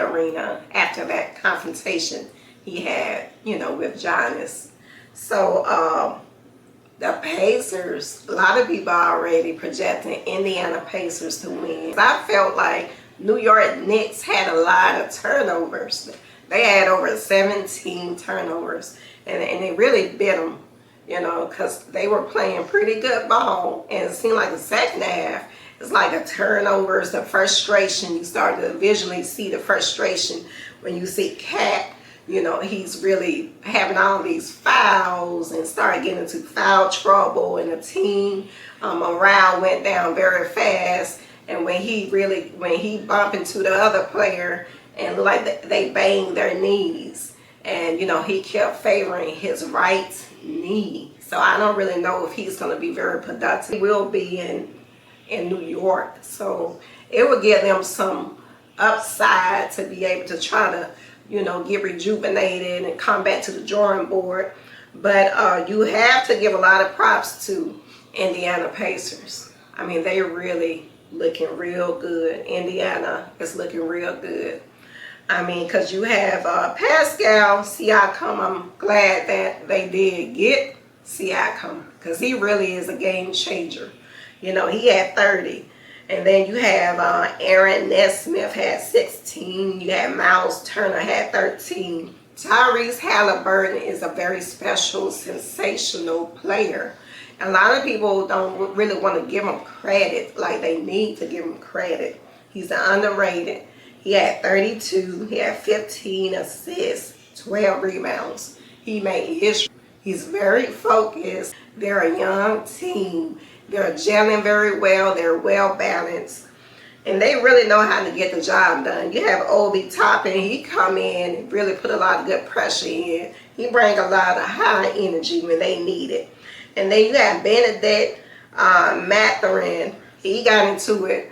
arena after that confrontation he had, with Julius. So the Pacers, a lot of people are already projecting Indiana Pacers to win. I felt like New York Knicks had a lot of turnovers. They had over 17 turnovers, and they really bit them, because they were playing pretty good ball. And it seemed like the second half, it's like the turnovers, the frustration. You started to visually see the frustration when you see Cat. He's really having all these fouls and started getting into foul trouble, and the team morale went down very fast. And when he bumped into the other player and like they banged their knees, and he kept favoring his right knee. So I don't really know if he's going to be very productive. He will be in New York, so it will give them some upside to be able to try to get rejuvenated and come back to the drawing board. But you have to give a lot of props to Indiana Pacers. I mean, they're really looking real good. Indiana is looking real good. I mean, because you have Pascal Siakam. I'm glad that they did get Siakam, because he really is a game changer. He had 30. And then you have Aaron Nesmith had 16. You had Miles Turner had 13. Tyrese Halliburton is a very special, sensational player. A lot of people don't really want to give him credit like they need to give him credit. He's underrated. He had 32. He had 15 assists, 12 rebounds. He made history. He's very focused. They're a young team. They're gelling very well. They're well balanced. And they really know how to get the job done. You have Obi Toppin. He come in and really put a lot of good pressure in. He bring a lot of high energy when they need it. And then you have Benedict Mathurin. He got into it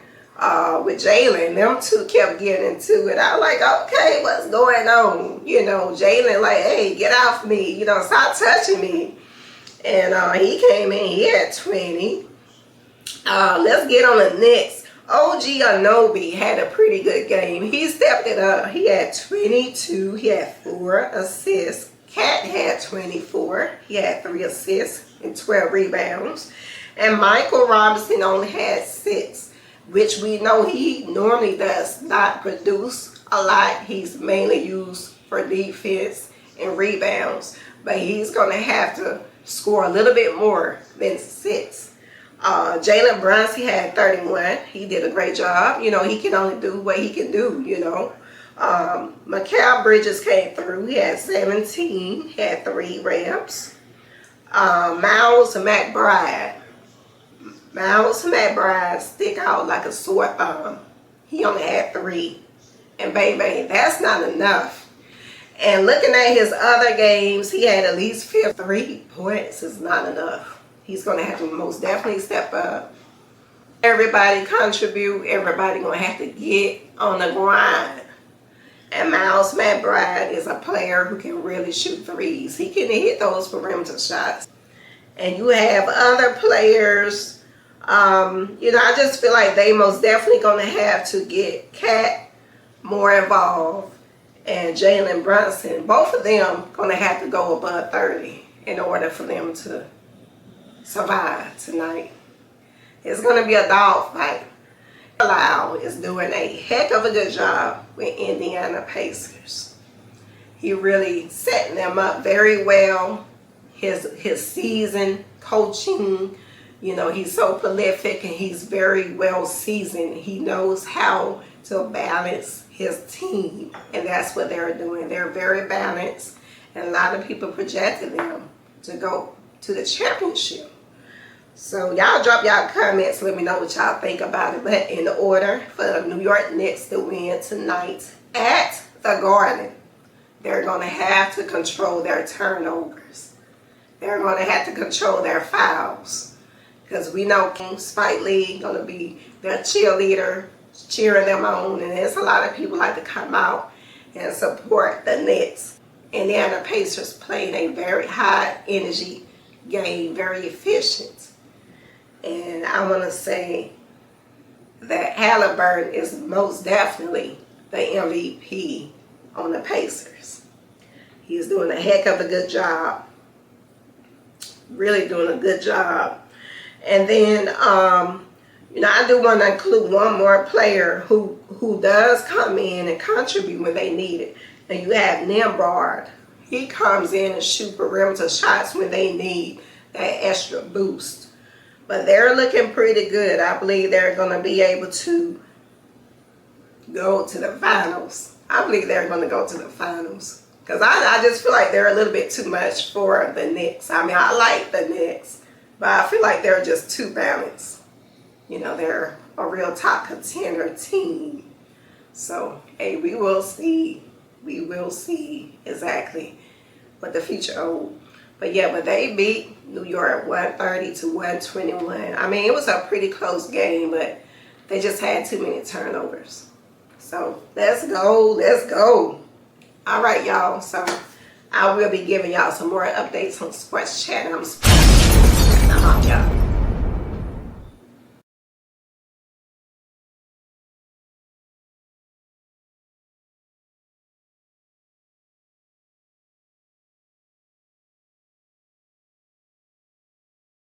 with Jalen. Them two kept getting into it. I was like, okay, what's going on? Jalen like, hey, get off me. Stop touching me. And he came in. He had 20. Let's get on the Knicks. OG Anunoby had a pretty good game. He stepped it up. He had 22. He had 4 assists. Cat had 24. He had 3 assists and 12 rebounds. And Michael Robinson only had 6, which we know he normally does not produce a lot. He's mainly used for defense and rebounds. But he's going to have to score a little bit more than 6. Jalen Brunson had 31. He did a great job. He can only do what he can do, Mikal Bridges came through. He had 17. He had 3 rebounds. Miles McBride stick out like a sore thumb. He only had 3. And baby, that's not enough. And looking at his other games, he had at least 53 points. Is not enough. He's going to have to most definitely step up. Everybody contribute. Everybody going to have to get on the grind. And Miles McBride is a player who can really shoot threes. He can hit those perimeter shots. And you have other players. I just feel like they most definitely going to have to get Cat more involved. And Jalen Brunson, both of them going to have to go above 30 in order for them to survive tonight. It's going to be a dogfight. Lau is doing a heck of a good job with Indiana Pacers. He really setting them up very well. His season coaching, he's so prolific and he's very well seasoned. He knows how to balance his team, and that's what they're doing. They're very balanced, and a lot of people projected them to go to the championship. So y'all drop y'all comments. Let me know what y'all think about it. But in order for the New York Knicks to win tonight at the Garden, they're going to have to control their turnovers. They're going to have to control their fouls. Because we know Spike Lee going to be their cheerleader, cheering them on. And there's a lot of people like to come out and support the Knicks. Indiana Pacers played a very high energy game, very efficient. And I want to say that Halliburton is most definitely the MVP on the Pacers. He's doing a heck of a good job. Really doing a good job. And then, you know, I do want to include one more player who does come in and contribute when they need it. And you have Nimrod. He comes in and shoot perimeter shots when they need that extra boost. But they're looking pretty good. I believe they're going to be able to go to the finals. I believe they're going to go to the finals. Because I just feel like they're a little bit too much for the Knicks. I mean, I like the Knicks, but I feel like they're just too balanced. You know, they're a real top contender team. So, hey, we will see. We will see exactly what the future holds. But yeah, but they beat New York 130 to 121. I mean, it was a pretty close game, but they just had too many turnovers. So let's go, let's go. All right, y'all. So I will be giving y'all some more updates on Sports Chat. I'm out, y'all.